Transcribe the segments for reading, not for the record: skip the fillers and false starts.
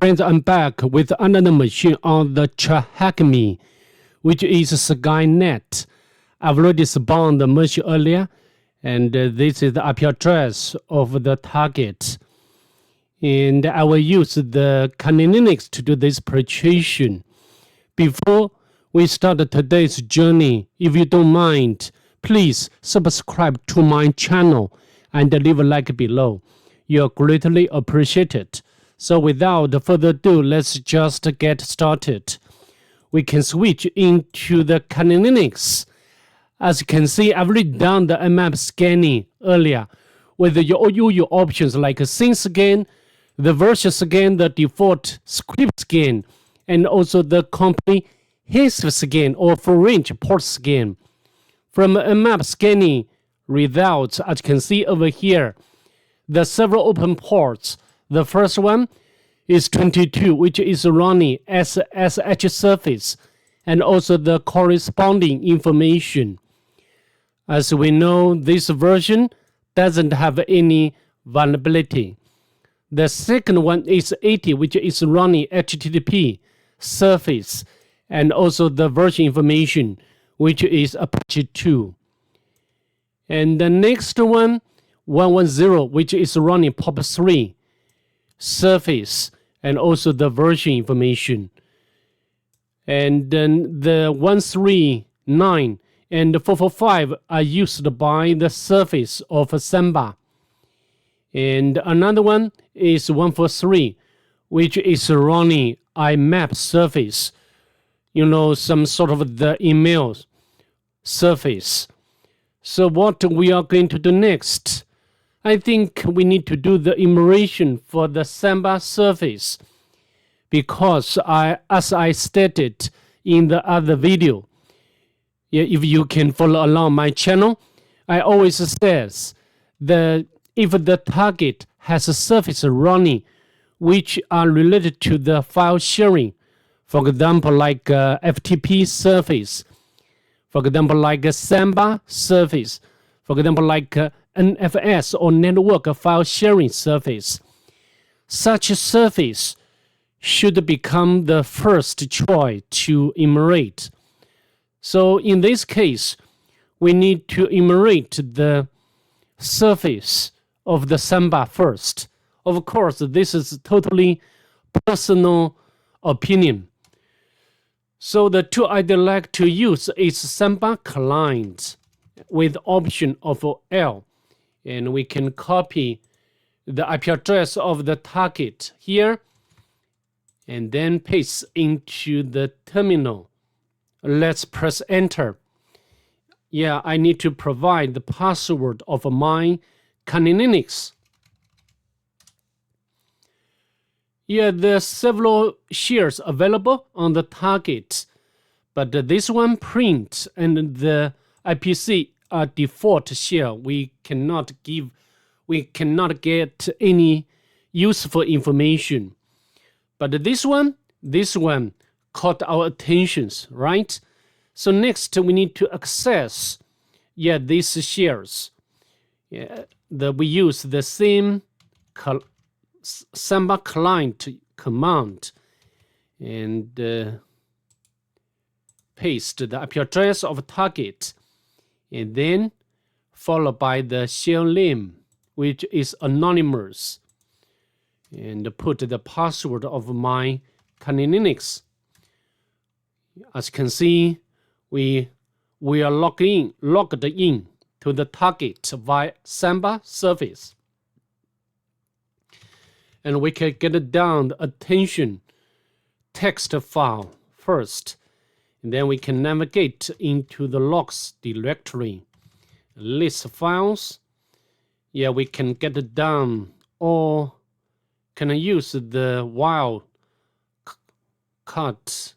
friends, I'm back with another machine on the Tryhackme, which is Skynet. I've already spawned the machine earlier, and this is the IP address of the target. And I will use the Linux to do this preparation. Before we start today's journey, if you don't mind, please subscribe to my channel and leave a like below. You're greatly appreciated. So without further ado, let's just get started. We can switch into the Linux. As you can see, I've already done the map scanning earlier with your options like scene scan, the version scan, the default script scan, and also the comprehensive scan or full range port scan. From map scanning results, as you can see over here, the several open ports. The first one is 22, which is running as SSH surface, and also the corresponding information. As we know, this version doesn't have any vulnerability. The second one is 80, which is running HTTP surface, and also the version information, which is Apache 2. And the next one, 110, which is running POP3 surface, and also the version information. And then the 139 and 445 are used by the surface of Samba. And another one is 143, which is running IMAP surface, some sort of the email surface. So what we are going to do next, I think we need to do the enumeration for the Samba surface, because as I stated in the other video, if you can follow along my channel, I always says that if the target has a surface running which are related to the file sharing, for example like FTP surface, for example like a Samba surface, for example like NFS or network file sharing surface, such a surface should become the first choice to enumerate. So in this case, we need to enumerate the surface of the Samba first. Of course, this is totally personal opinion. So the tool I'd like to use is Samba client with option of L. And we can copy the IP address of the target here and then paste into the terminal. Let's press enter. Yeah, I need to provide the password of my Linux. Yeah, there's several shares available on the target, but this one print and the IPC are default share. We cannot get any useful information. But this one caught our attentions, right? So next we need to access these shares. We use the same Samba client command and paste the IP address of target, and then followed by the shell name, which is anonymous, and put the password of my Linux. As you can see, we are logged in to the target via Samba surface. And we can get down the attention text file first. And then we can navigate into the logs directory. List files. Yeah, we can get it down, or can I use the wildcard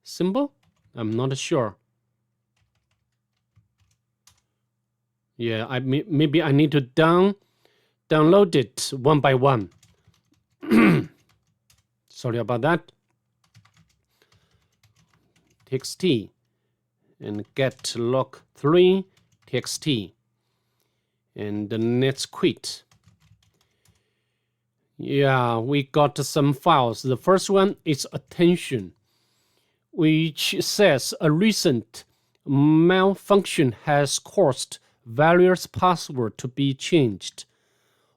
symbol? I'm not sure. Yeah, maybe I need to download it one by one. Sorry about that. txt and get log3 txt and let's quit. Yeah, we got some files. The first one is attention, which says a recent malfunction has caused various passwords to be changed.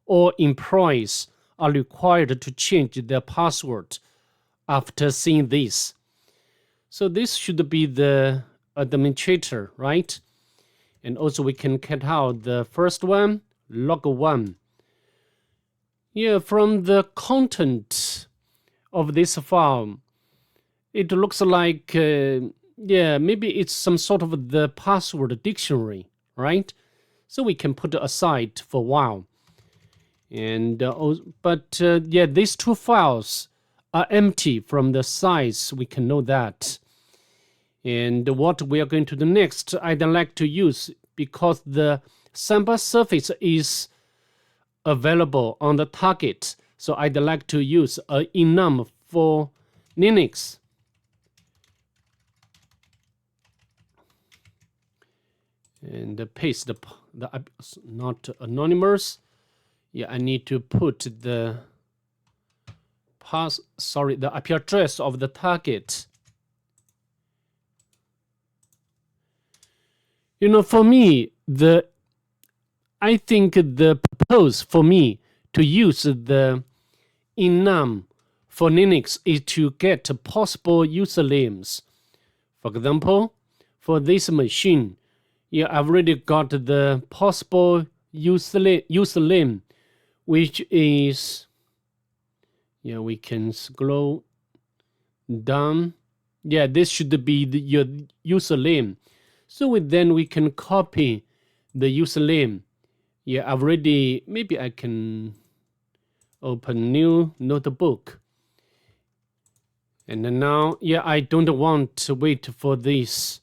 All employees are required to change their password after seeing this. So this should be the administrator, right? And also we can cut out the first one, log 1. Yeah, from the content of this file, it looks like, yeah, maybe it's some sort of the password dictionary, right? So we can put it aside for a while. And yeah, these two files are empty from the size. We can know that. And what we are going to do next, I'd like to use, because the sample surface is available on the target, so I'd like to use a enum for Linux. And paste the not anonymous. Yeah, I need to put the the IP address of the target. You know, for me, I think the purpose for me to use the enum for Linux is to get possible usernames. For example, for this machine, yeah, I've already got the possible username, which is, yeah, we can scroll down. Yeah, this should be your username. So then we can copy the username. Yeah, I've already, maybe I can open new notebook. And now, yeah, I don't want to wait for this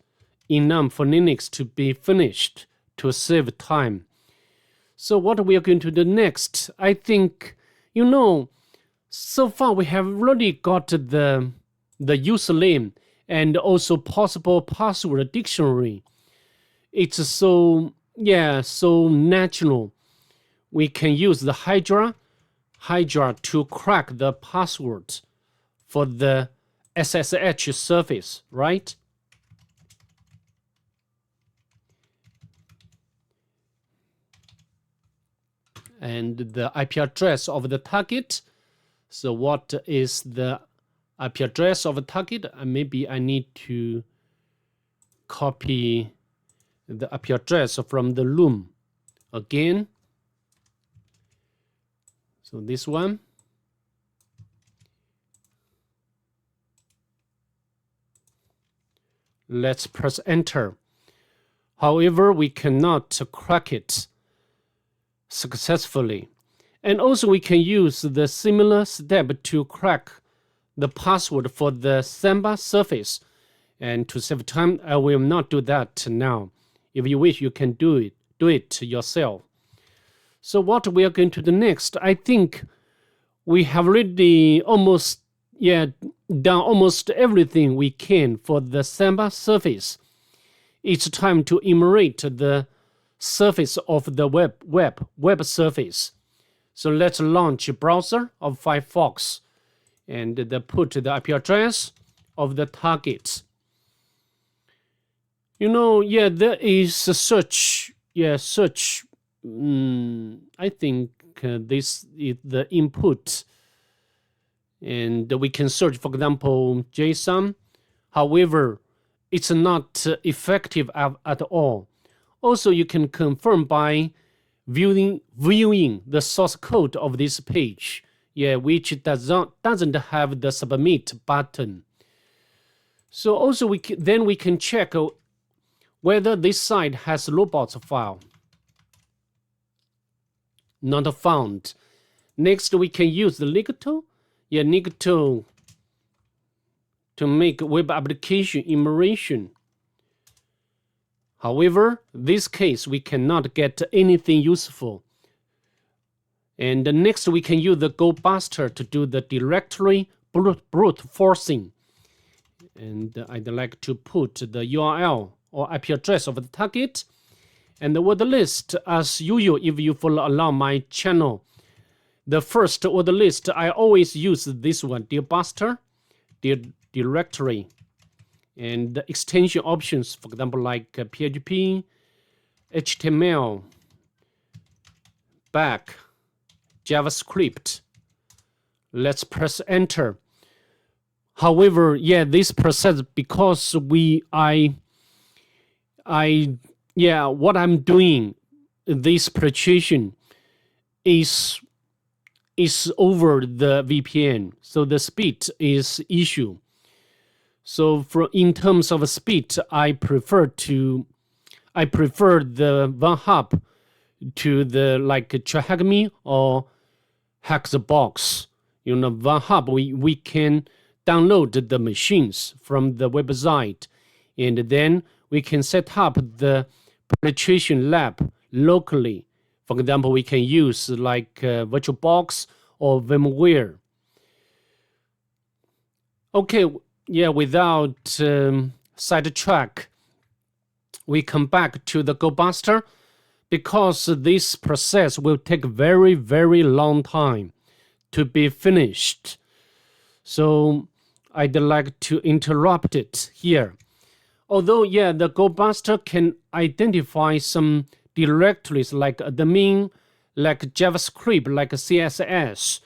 enum for Linux to be finished to save time. So what we are going to do next, I think, you know, so far we have already got the username and also possible password dictionary. It's so, yeah, so natural. We can use the Hydra to crack the password for the SSH service, right? And the IP address of the target. So what is the IP address of the target? Maybe I need to copy the IP address from the loom again. So this one. Let's press enter. However, we cannot crack it successfully. And also we can use the similar step to crack the password for the Samba surface. And to save time, I will not do that now. If you wish, you can do it yourself. So what we are going to do next, I think we have already almost, yeah, done almost everything we can for the Samba surface. It's time to emulate the surface of the web surface. So let's launch a browser of Firefox and put the IP address of the target. You know, yeah, there is a search. Yeah, search. I think this is the input. And we can search, for example, JSON. However, it's not effective at all. Also, you can confirm by viewing the source code of this page, yeah, which doesn't have the submit button. So also we can check whether this site has robots file. Not found. Next, we can use the Ligto. Yeah, Ligto to make web application emulation. However, this case, we cannot get anything useful. And next, we can use the GoBuster to do the directory brute forcing. And I'd like to put the URL or IP address of the target and the word list as usual. If you follow along my channel, the first or the list, I always use this one, dbuster, directory, and the extension options, for example, like PHP, HTML, back, JavaScript. Let's press enter. However, yeah, this process, because what I'm doing, this purchasing is over the VPN, so the speed is issue. So in terms of speed, I prefer the one hop to the like Tryhackme or Hackbox. One hop, we can download the machines from the website, and then we can set up the penetration lab locally. For example, we can use like VirtualBox or VMware. Okay, yeah, without sidetrack, we come back to the GoBuster, because this process will take very, very long time to be finished. So I'd like to interrupt it here. Although, yeah, the GoBuster can identify some directories like admin, like JavaScript, like CSS,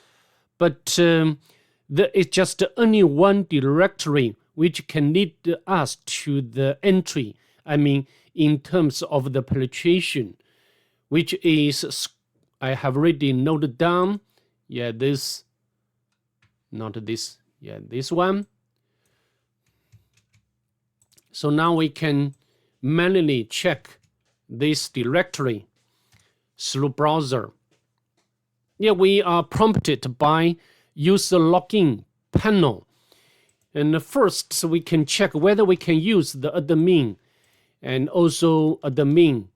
but there is just only one directory which can lead us to the entry, in terms of the penetration, which is, I have already noted down, this one. So now we can manually check this directory through browser. We are prompted by user login panel. And first, we can check whether we can use the admin and also admin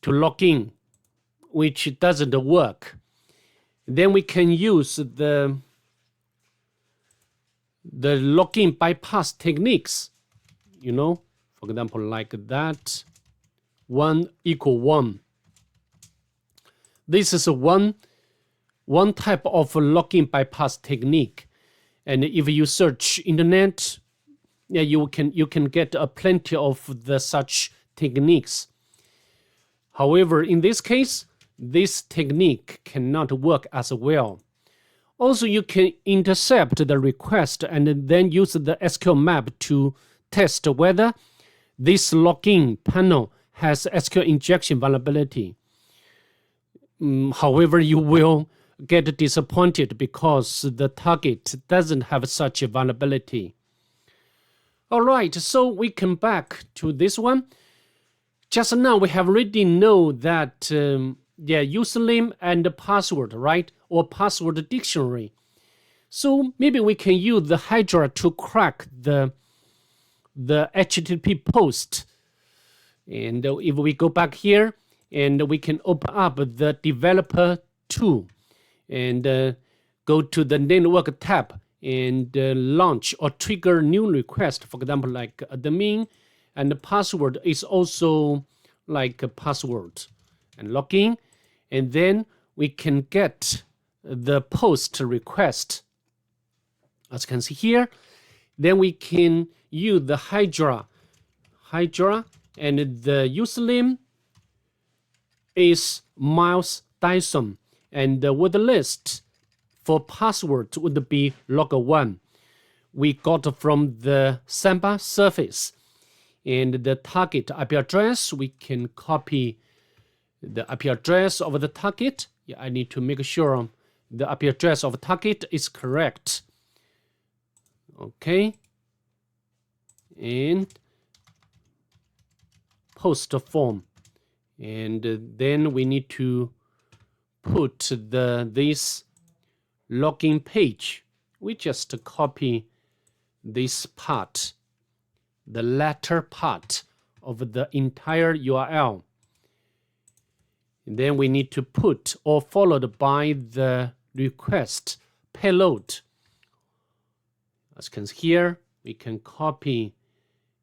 to log in, which doesn't work. Then we can use the login bypass techniques, for example, like that, 1 equal 1. This is one type of login bypass technique. And if you search internet, you can get plenty of such techniques. However, in this case, this technique cannot work as well. Also, you can intercept the request and then use the SQL map to test whether this login panel has SQL injection vulnerability. However, you will get disappointed because the target doesn't have such a vulnerability. All right, so we come back to this one. Just now we have already know that username and password, right? Or password dictionary. So maybe we can use the Hydra to crack the HTTP post. And if we go back here, and we can open up the developer tool and go to the network tab and launch or trigger new request. For example, like admin, and the password is also like a password and login. And then we can get the post request, as you can see here. Then we can use the Hydra, and the username is Miles Dyson, and the word list for password would be log1. We got from the Samba service. And the target IP address, we can copy the IP address of the target. I need to make sure the IP address of the target is correct. Okay. And post form. And then we need to put this login page. We just copy this part, the latter part of the entire URL. And then we need to put or followed by the request payload. As you can see here, we can copy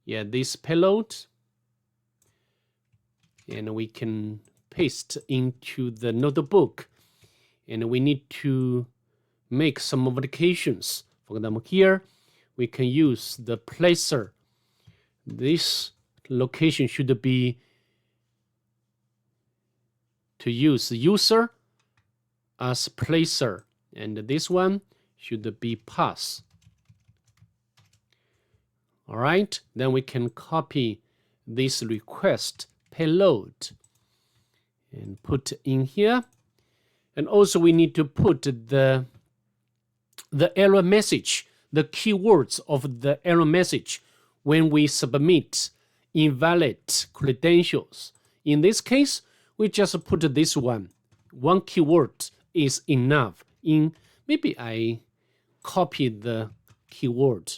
this payload, and we can paste into the notebook. and we need to make some modifications. For example, here we can use the placer. This location should be to use user as placer, and this one should be pass. All right, then we can copy this request payload and put in here. And also we need to put the error message, the keywords of the error message when we submit invalid credentials. In this case, we just put this one. One keyword is enough. Maybe I copy the keyword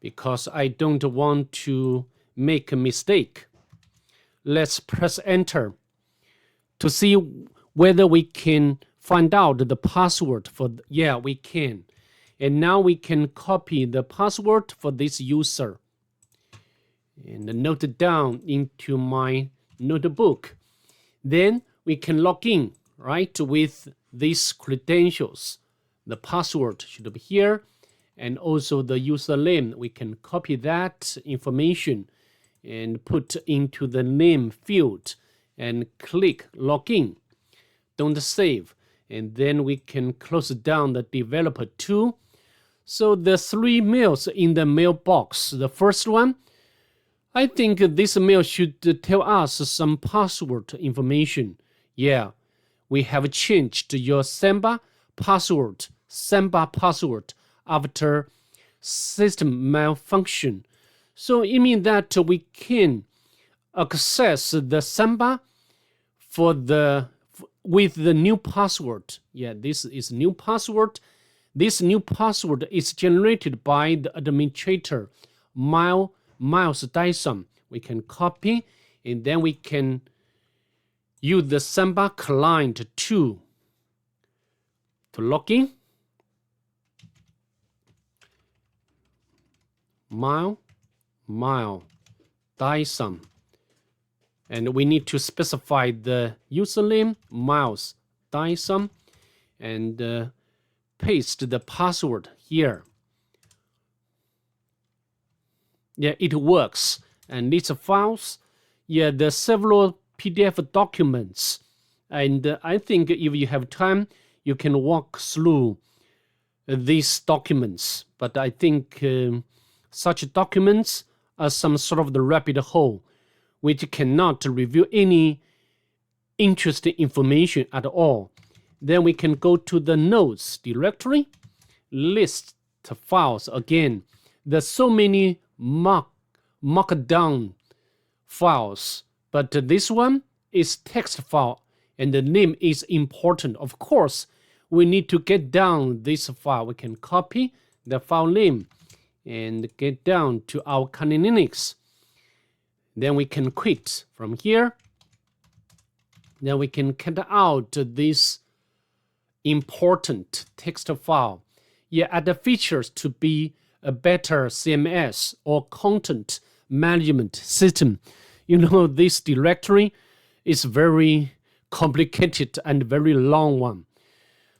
because I don't want to make a mistake. Let's press enter to see whether we can find out the password for, yeah, we can. And now we can copy the password for this user and note it down into my notebook. Then we can log in, right, with these credentials. The password should be here, and also the username. We can copy that information and put into the name field and click login. Don't save. And then we can close down the developer tool. So the 3 mails in the mailbox. The first one, I think this mail should tell us some password information. Yeah, we have changed your Samba password after system malfunction. So it means that we can access the Samba with the new password. Yeah, this is new password. This new password is generated by the administrator, Miles Dyson. We can copy, and then we can use the Samba client to log in. Miles Dyson. And we need to specify the username, Miles Dyson, and paste the password here. Yeah, it works. And these files, yeah, there are several PDF documents. And I think if you have time, you can walk through these documents. But I think such documents are some sort of the rabbit hole, which cannot reveal any interesting information at all. Then we can go to the notes directory, list files again. There's so many markdown files, but this one is text file, and the name is important. Of course, we need to get down this file. We can copy the file name and get down to our Kali Linux. Then we can quit from here. Then we can cut out this important text file. Yeah, add the features to be a better CMS or content management system. You know, this directory is very complicated and very long one.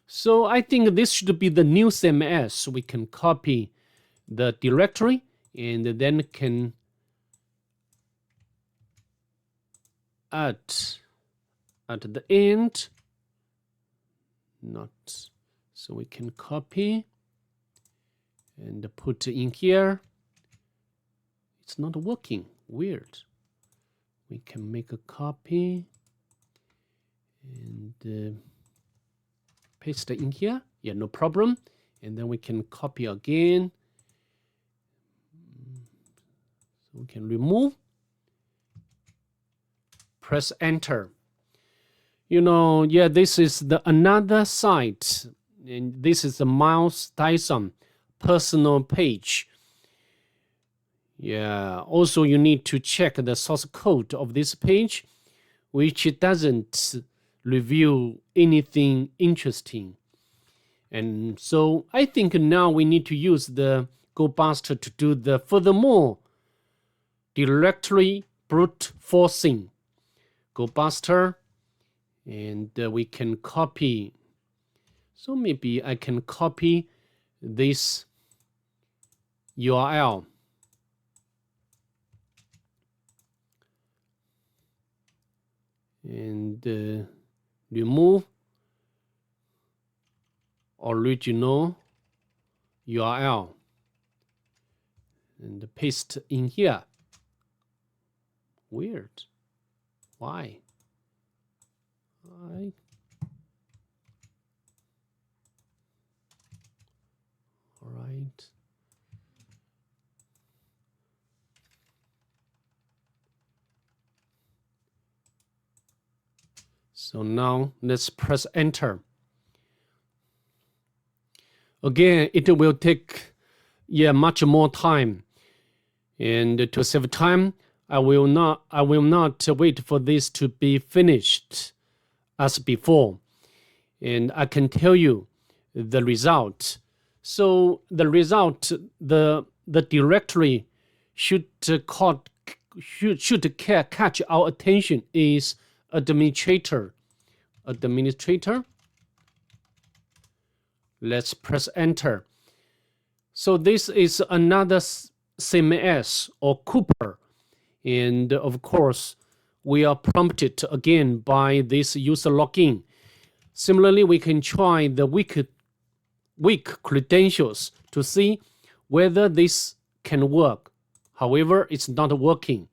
So I think this should be the new CMS. We can copy the directory and then can add at the end. Not so we can copy and put in here. It's not working. Weird. We can make a copy and paste it in here. Yeah, no problem. And then we can copy again. So we can remove. Press enter. You know, yeah, this is another site, and this is the Miles Dyson personal page. Yeah, also you need to check the source code of this page, which doesn't reveal anything interesting. And so I think now we need to use the GoBuster to do the furthermore directory brute forcing. GoBuster, and we can copy So maybe I can copy this URL. And remove original URL and paste in here. Weird. Why? All right. So now let's press enter. Again, it will take much more time. And to save time, I will not wait for this to be finished as before. And I can tell you the result. So the result, the directory should catch our attention is administrator. Let's press enter. So this is another CMS or Cooper. And of course, we are prompted again by this user login. Similarly, we can try the weak credentials to see whether this can work. However, it's not working.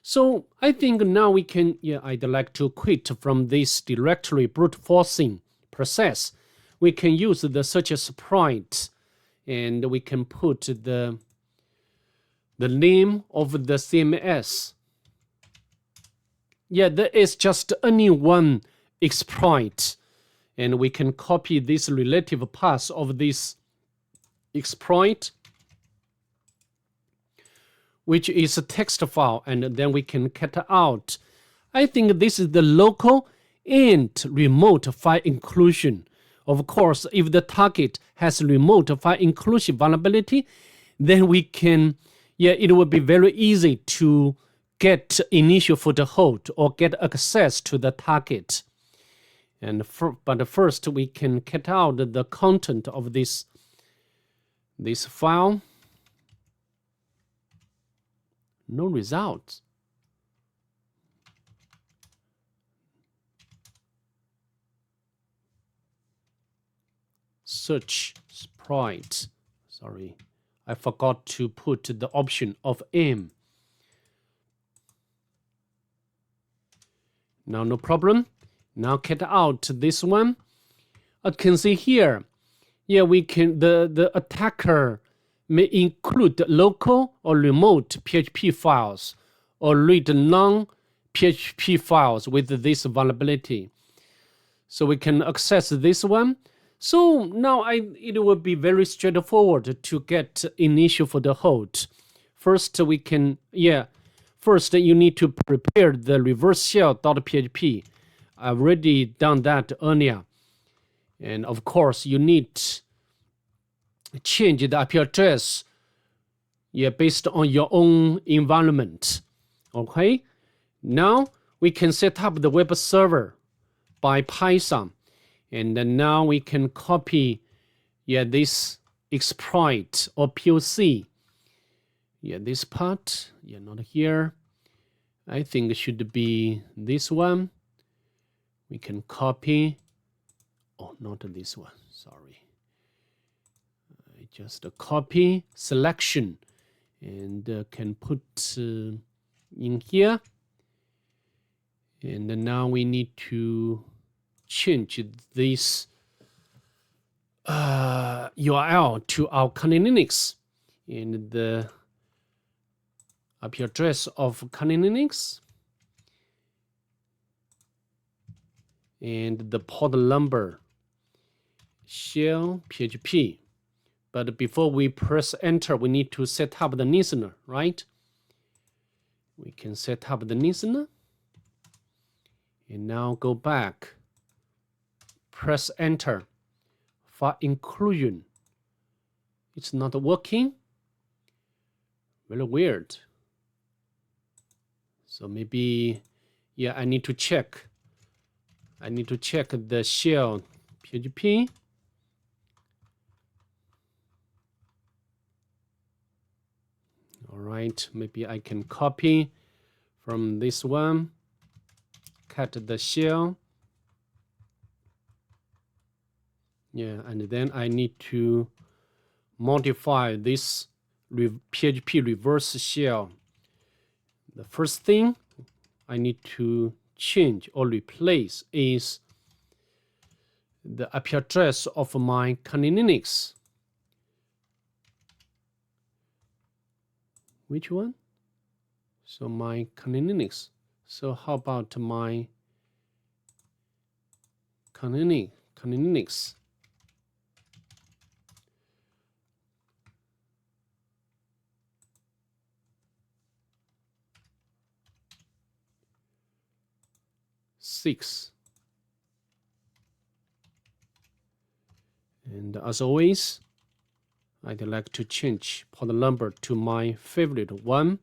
So I think now we can, I'd like to quit from this directory brute forcing process. We can use the search sprite and we can put the name of the CMS. There is just only one exploit, and we can copy this relative path of this exploit, which is a text file, and then we can cut out. I think this is the local and remote file inclusion. Of course, if the target has remote file inclusion vulnerability, then we can, it will be very easy to get initial foothold or get access to the target. But first, we can cut out the content of this file. No results. Search sprite. Sorry, I forgot to put the option of aim. Now, no problem. Now cut out this one. I can see here. We can, the attacker may include local or remote PHP files or read non-PHP files with this vulnerability. So we can access this one. So now it will be very straightforward to get initial foothold. First, we can, first you need to prepare the reverse shell.php. I've already done that earlier. And of course, you need to change the IP address based on your own environment. Okay, now we can set up the web server by Python. And then now we can copy this exploit or POC. This part, not here. I think it should be this one. We can copy. Oh, not this one. Sorry. Just a copy selection and can put in here. And now we need to change this URL to our Kali Linux and the IP address of Kali Linux and the port number shell PHP. But before we press enter, we need to set up the listener, right? We can set up the listener and now go back. Press enter. File inclusion. It's not working. Very weird. So maybe, I need to check. I need to check the shell PHP. All right, maybe I can copy from this one, cut the shell. Yeah, and then I need to modify this PHP reverse shell. The first thing I need to change or replace is the IP address of my Kali Linux. Which one? So my Kali Linux. So how about my Kali Linux? And as always, I'd like to change port number to my favorite one,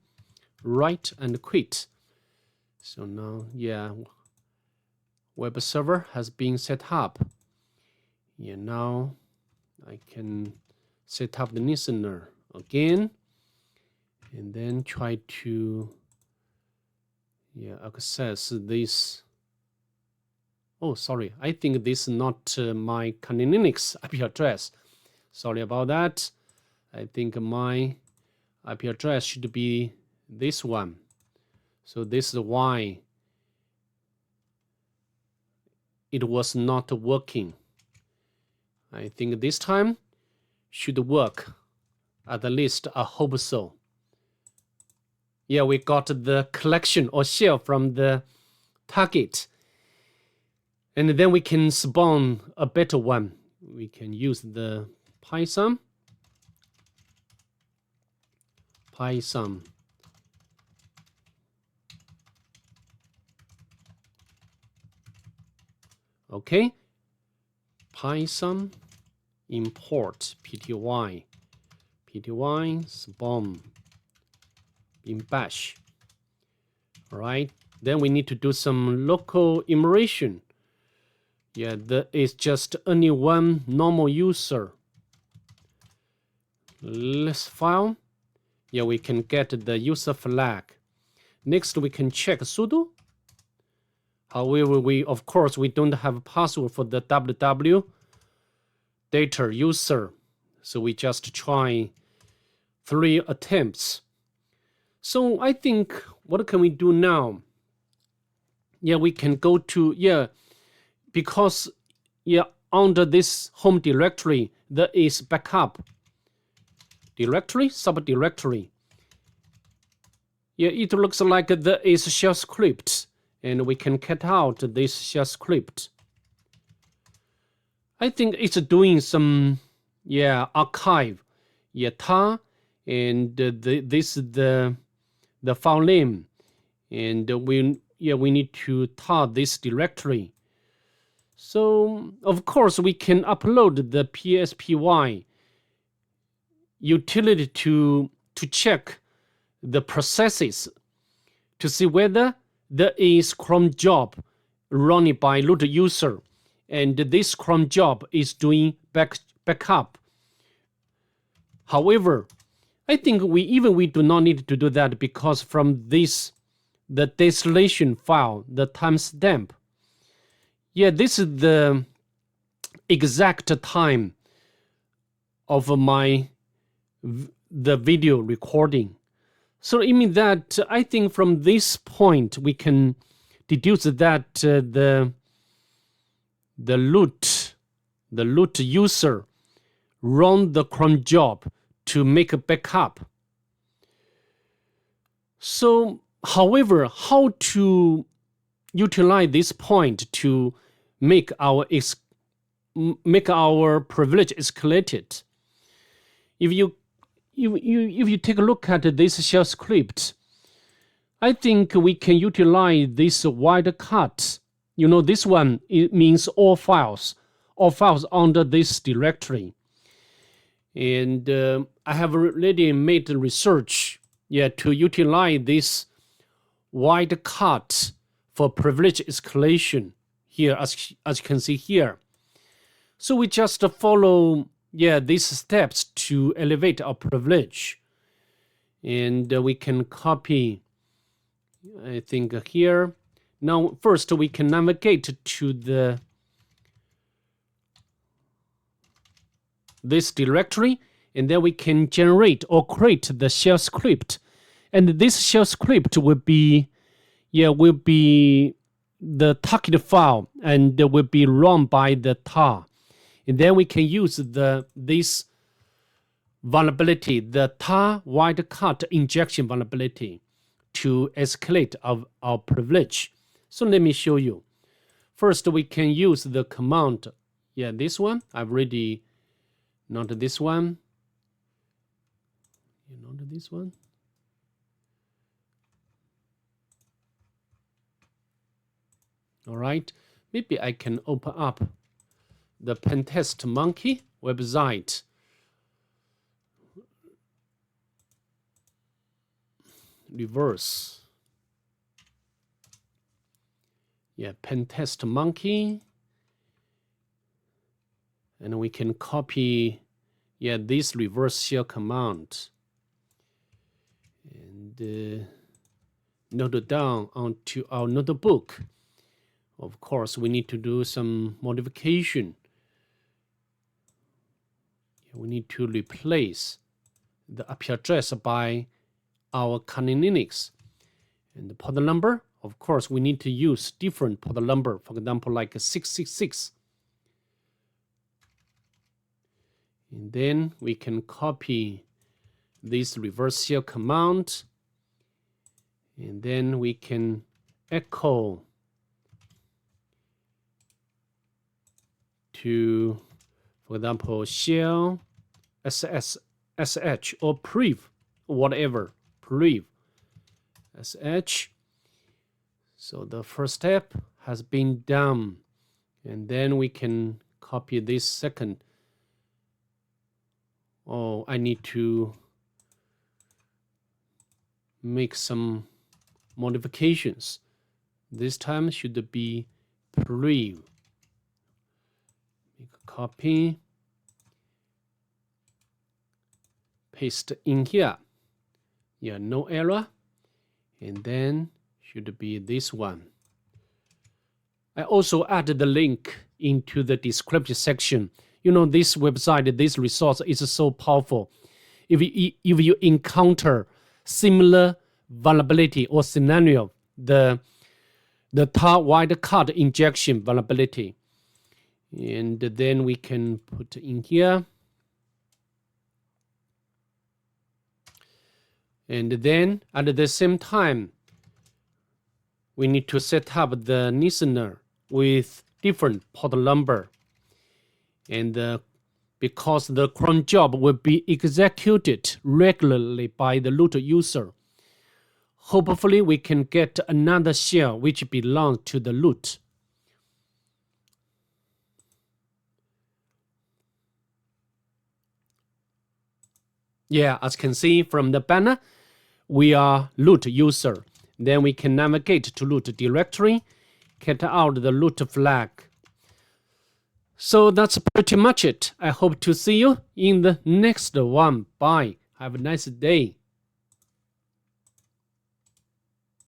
write and quit. So now, yeah, web server has been set up. Yeah, now I can set up the listener again, and then try to access this. Oh, sorry, I think this is not my Kali Linux IP address. Sorry about that. I think my IP address should be this one. So this is why it was not working. I think this time should work. At least I hope so. Yeah, we got the collection or shell from the target. And then we can spawn a better one. We can use the Python. Okay. Python import pty spawn in bash. All right. Then we need to do some local immersion. Yeah, there is just only one normal user. This file, yeah, we can get the user flag. Next, we can check sudo. However, of course, we don't have a password for the www data user. So we just try 3 attempts. So I think, what can we do now? Yeah, we can go to, because under this home directory there is backup directory, subdirectory. Yeah, it looks like there is shell script, and we can cut out this shell script. I think it's doing some archive tar, and this is the file name, and we need to tar this directory. So, of course, we can upload the PSPY utility to check the processes to see whether there is cron job running by root user, and this cron job is doing backup. However, I think we do not need to do that, because from this, the destination file, the timestamp, this is the exact time of the video recording. So it means that I think from this point we can deduce that the root user run the cron job to make a backup. So, however, how to utilize this point to make our privilege escalated? If you take a look at this shell script, I think we can utilize this wildcard. This one, it means all files under this directory. And I have already made research to utilize this wildcard for privilege escalation here, as you can see here. So we just follow these steps to elevate our privilege. And we can copy, I think, here. Now, first we can navigate to this directory, and then we can generate or create the shell script. And this shell script will be the target file, and will be run by the tar. And then we can use this vulnerability, the tar wildcard injection vulnerability, to escalate our privilege. So let me show you. First, we can use the command. This one. I've already, not this one. Not this one. All right. Maybe I can open up the Pentest Monkey website. Reverse. Pentest Monkey. And we can copy this reverse shell command and note it down onto our notebook. Of course, we need to do some modification. We need to replace the IP address by our kernel Linux. And the port number, of course, we need to use different port number, for example, like 666. And then we can copy this reverse shell command. And then we can echo to, for example, shell sh or priv, whatever, priv sh. So the first step has been done, and then we can copy this second. Oh, I need to make some modifications. This time should be priv. Make a copy, paste in here. No error. And then should be this one. I also added the link into the description section. This website, this resource is so powerful. If you encounter similar vulnerability or scenario, the tar wildcard injection vulnerability, and then we can put in here. And then at the same time, we need to set up the listener with different port number. And because the cron job will be executed regularly by the root user, hopefully we can get another shell which belongs to the root. As you can see from the banner, we are root user. Then we can navigate to root directory, get out the root flag. So that's pretty much it. I hope to see you in the next one. Bye. Have a nice day.